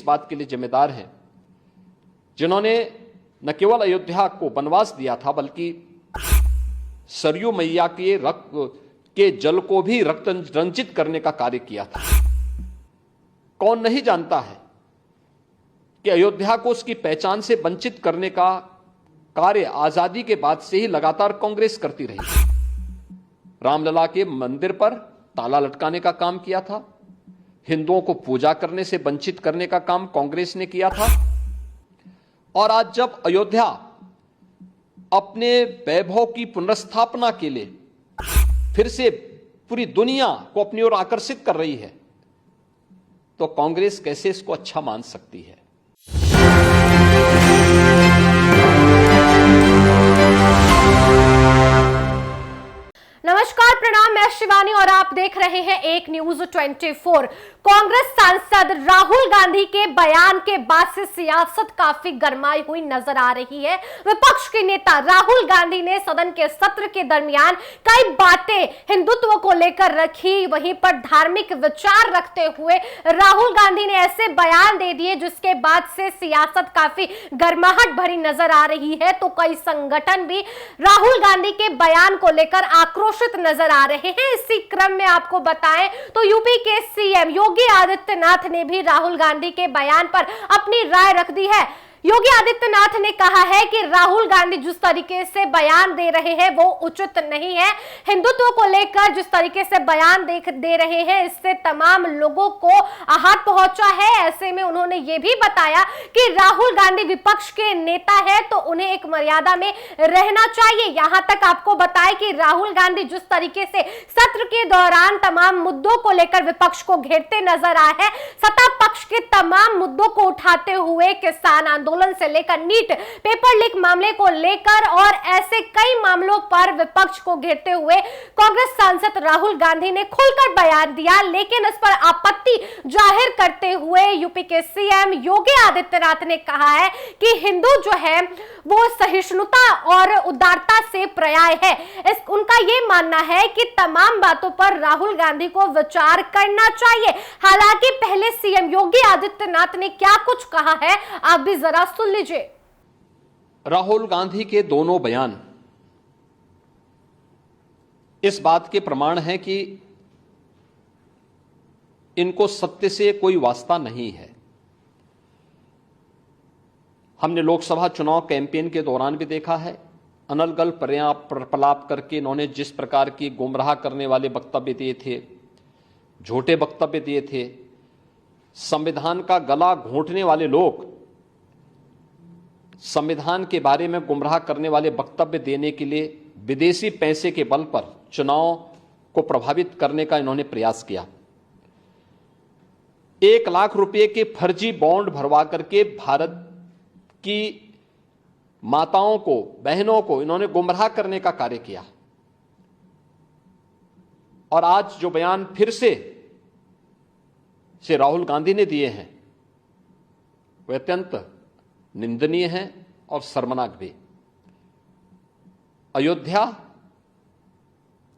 इस बात के लिए जिम्मेदार हैं जिन्होंने न केवल अयोध्या को वनवास दिया था बल्कि सरयू मैया के रक्त के जल को भी रक्त रंजित करने का कार्य किया था। कौन नहीं जानता है कि अयोध्या को उसकी पहचान से वंचित करने का कार्य आजादी के बाद से ही लगातार कांग्रेस करती रही। रामलला के मंदिर पर ताला लटकाने का काम किया था, हिंदुओं को पूजा करने से वंचित करने का काम कांग्रेस ने किया था। और आज जब अयोध्या अपने वैभव की पुनर्स्थापना के लिए फिर से पूरी दुनिया को अपनी ओर आकर्षित कर रही है तो कांग्रेस कैसे इसको अच्छा मान सकती है। नमस्कार, प्रणाम, मैं शिवानी और आप देख रहे हैं एक न्यूज 24। कांग्रेस सांसद राहुल गांधी के बयान के बाद से सियासत काफी गरमाई हुई नजर आ रही है। विपक्ष के नेता राहुल गांधी ने सदन के सत्र के दरमियान कई बातें हिंदुत्व को लेकर रखी, वहीं पर धार्मिक विचार रखते हुए राहुल गांधी ने ऐसे बयान दे दिए जिसके बाद से सियासत काफी गर्माहट भरी नजर आ रही है। तो कई संगठन भी राहुल गांधी के बयान को लेकर आक्रोशित नजर आ रहे हैं। इसी क्रम में आपको बताएं तो यूपी के सीएम योगी आदित्यनाथ ने भी राहुल गांधी के बयान पर अपनी राय रख दी है। योगी आदित्यनाथ ने कहा है कि राहुल गांधी जिस तरीके से बयान दे रहे हैं वो उचित नहीं है। हिंदुत्व को लेकर जिस तरीके से बयान दे रहे हैं इससे तमाम लोगों को आहत पहुंचा है। ऐसे में उन्होंने ये भी बताया कि राहुल गांधी विपक्ष के नेता है तो उन्हें एक मर्यादा में रहना चाहिए। यहां तक आपको बताएं कि राहुल गांधी जिस तरीके से सत्र के दौरान तमाम मुद्दों को लेकर विपक्ष को घेरते नजर आए हैं, सत्ता पक्ष के तमाम मुद्दों को उठाते हुए किसान आंदोलन से लेकर नीट पेपर लीक मामले को लेकर और ऐसे कई मामलों पर विपक्ष को घेरते हुए कांग्रेस सांसद राहुल गांधी ने खुलकर बयान दिया। लेकिन इस पर आपत्ति जाहिर करते हुए यूपी के सीएम योगी आदित्यनाथ ने कहा है कि हिंदू जो है वो सहिष्णुता और उदारता से पर्याय है। उनका ये मानना है कि तमाम बातों पर राहुल गांधी को विचार करना चाहिए। हालांकि पहले सीएम योगी आदित्यनाथ ने क्या कुछ कहा है आप भी जरा सुन लीजिए। राहुल गांधी के दोनों बयान इस बात के प्रमाण है कि इनको सत्य से कोई वास्ता नहीं है। हमने लोकसभा चुनाव कैंपेन के दौरान भी देखा है, अनर्गल प्रलाप करके इन्होंने जिस प्रकार की गुमराह करने वाले वक्तव्य दिए थे, झूठे वक्तव्य दिए थे, संविधान का गला घोंटने वाले लोग संविधान के बारे में गुमराह करने वाले वक्तव्य देने के लिए विदेशी पैसे के बल पर चुनाव को प्रभावित करने का इन्होंने प्रयास किया। 1 लाख रुपए के फर्जी बॉन्ड भरवा करके भारत की माताओं को, बहनों को इन्होंने गुमराह करने का कार्य किया। और आज जो बयान फिर से राहुल गांधी ने दिए हैं वे अत्यंत निंदनीय है और शर्मनाक भी। अयोध्या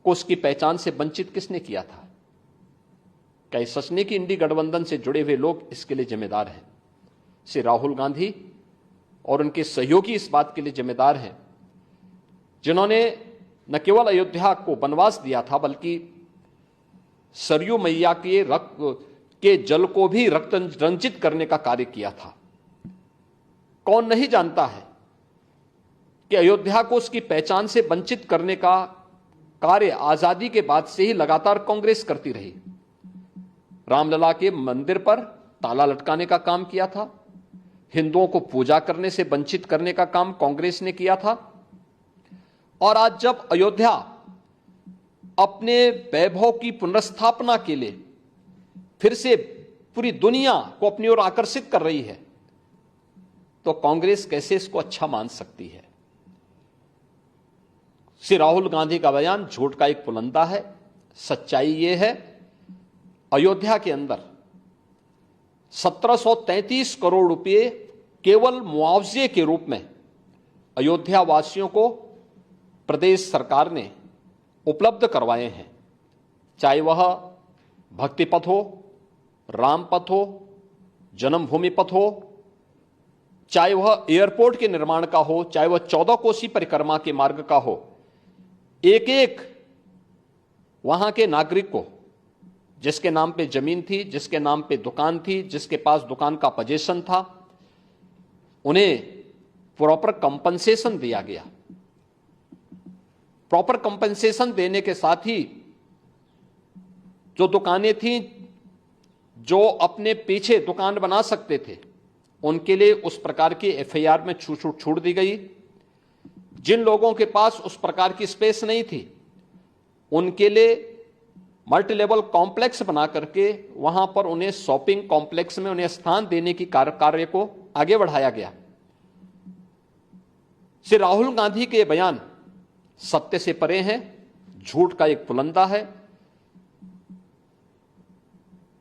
को उसकी पहचान से वंचित किसने किया था? क्या इस सच नहीं कि इंडी गठबंधन से जुड़े हुए लोग इसके लिए जिम्मेदार हैं? श्री राहुल गांधी और उनके सहयोगी इस बात के लिए जिम्मेदार हैं जिन्होंने न केवल अयोध्या को वनवास दिया था बल्कि सरयू मैया के रक्त के जल को भी रक्त रंजित करने का कार्य किया था। कौन नहीं जानता है कि अयोध्या को उसकी पहचान से वंचित करने का कार्य आजादी के बाद से ही लगातार कांग्रेस करती रही। रामलला के मंदिर पर ताला लटकाने का काम किया था, हिंदुओं को पूजा करने से वंचित करने का काम कांग्रेस ने किया था। और आज जब अयोध्या अपने वैभव की पुनर्स्थापना के लिए फिर से पूरी दुनिया को अपनी ओर आकर्षित कर रही है तो कांग्रेस कैसे इसको अच्छा मान सकती है। श्री राहुल गांधी का बयान झूठ का एक पुलंदा है। सच्चाई यह है, अयोध्या के अंदर 1733 करोड़ रुपए केवल मुआवजे के रूप में अयोध्या वासियों को प्रदेश सरकार ने उपलब्ध करवाए हैं। चाहे वह भक्ति पथ हो, राम पथ हो जन्मभूमि पथ हो, चाहे वह एयरपोर्ट के निर्माण का हो, चाहे वह 14 कोसी परिक्रमा के मार्ग का हो, एक एक वहां के नागरिक को, जिसके नाम पे जमीन थी, जिसके नाम पे दुकान थी, जिसके पास दुकान का पोजीशन था, उन्हें प्रॉपर कंपनसेशन दिया गया। प्रॉपर कंपनसेशन देने के साथ ही जो दुकानें थीं, जो अपने पीछे दुकान बना सकते थे, उनके लिए उस प्रकार की एफआईआर में छूट दी गई। जिन लोगों के पास उस प्रकार की स्पेस नहीं थी, उनके लिए मल्टी लेवल कॉम्प्लेक्स बना करके वहां पर उन्हें शॉपिंग कॉम्प्लेक्स में उन्हें स्थान देने की कार्य को आगे बढ़ाया गया। श्री राहुल गांधी के बयान सत्य से परे हैं, झूठ का एक पुलंदा है।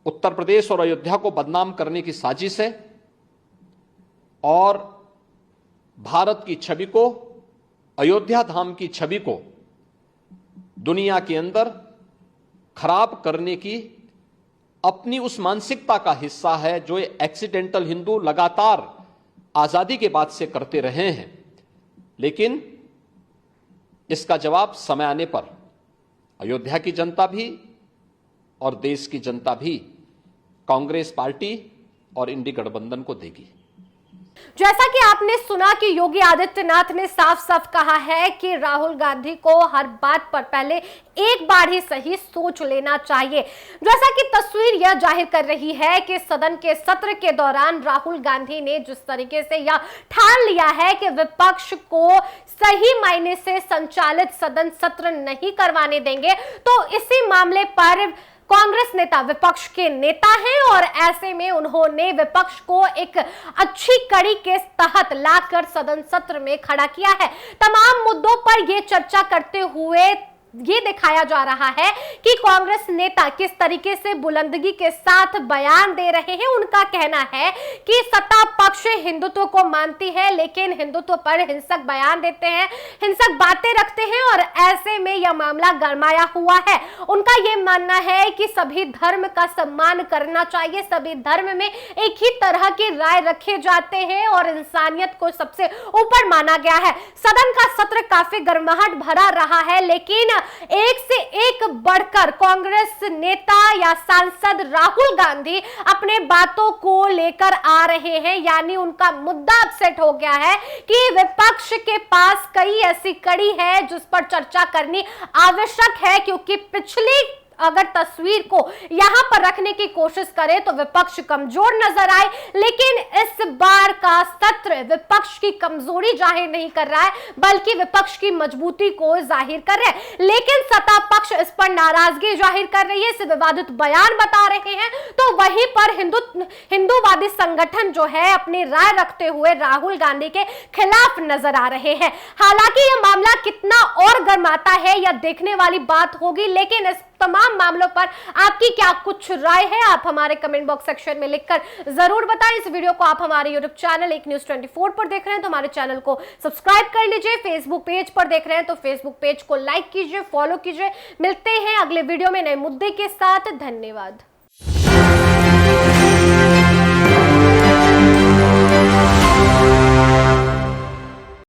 उत्तर प्रदेश और अयोध्या को बदनाम करने की साजिश है और भारत की छवि को, अयोध्या धाम की छवि को दुनिया के अंदर खराब करने की अपनी उस मानसिकता का हिस्सा है जो एक्सीडेंटल हिंदू लगातार आजादी के बाद से करते रहे हैं। लेकिन इसका जवाब समय आने पर अयोध्या की जनता भी और देश की जनता भी कांग्रेस पार्टी और इंडी गठबंधन को देगी। जैसा कि आपने सुना कि योगी आदित्यनाथ ने साफ साफ कहा है कि राहुल गांधी को हर बात पर पहले एक बार ही सही सोच लेना चाहिए। जैसा कि तस्वीर यह जाहिर कर रही है कि सदन के सत्र के दौरान राहुल गांधी ने जिस तरीके से यह ठान लिया है कि विपक्ष को सही मायने से संचालित सदन सत्र नहीं करवाने देंगे, तो इसी मामले पर कांग्रेस नेता विपक्ष के नेता हैं और ऐसे में उन्होंने विपक्ष को एक अच्छी कड़ी के तहत लाकर सदन सत्र में खड़ा किया है। तमाम मुद्दों पर यह चर्चा करते हुए ये दिखाया जा रहा है कि कांग्रेस नेता किस तरीके से बुलंदगी के साथ बयान दे रहे हैं। उनका कहना है कि सत्ता पक्ष हिंदुत्व को मानती है, लेकिन हिंदुत्व पर हिंसक बयान देते हैं, हिंसक बातें रखते हैं और ऐसे में यह मामला गरमाया हुआ है। उनका यह मानना है कि सभी धर्म का सम्मान करना चाहिए, सभी धर्म में एक ही तरह की राय रखे जाते हैं और इंसानियत को सबसे ऊपर माना गया है। सदन का सत्र काफी गर्माहट भरा रहा है, लेकिन एक से एक बढ़कर कांग्रेस नेता या सांसद राहुल गांधी अपने बातों को लेकर आ रहे हैं। यानी उनका मुद्दा अब सेट हो गया है कि विपक्ष के पास कई ऐसी कड़ी है जिस पर चर्चा करनी आवश्यक है, क्योंकि पिछली अगर तस्वीर को यहां पर रखने की कोशिश करें तो विपक्ष कमजोर नजर आए, लेकिन इस बार का सत्र विपक्ष की कमजोरी जाहिर नहीं कर रहा है बल्कि विपक्ष की मजबूती को जाहिर कर रहा है। लेकिन सत्ता पक्ष इस पर नाराजगी जाहिर कर रही है, इसे विवादित बयान बता रहे हैं, तो वहीं पर हिंदूवादी संगठन जो है अपनी राय रखते हुए राहुल गांधी के खिलाफ नजर आ रहे हैं। हालांकि यह मामला कितना और गर्माता है यह देखने वाली बात होगी, लेकिन इस तमाम मामलों पर आपकी क्या कुछ राय है आप हमारे कमेंट बॉक्स सेक्शन में लिखकर जरूर बताएं। इस वीडियो को आप हमारे यूट्यूब चैनल एक न्यूज़ 24 पर देख रहे हैं तो हमारे चैनल को सब्सक्राइब कर लीजिए। फेसबुक पेज पर देख रहे हैं तो फेसबुक पेज को लाइक कीजिए, फॉलो कीजिए। मिलते हैं अगले वीडियो में नए मुद्दे के साथ। धन्यवाद।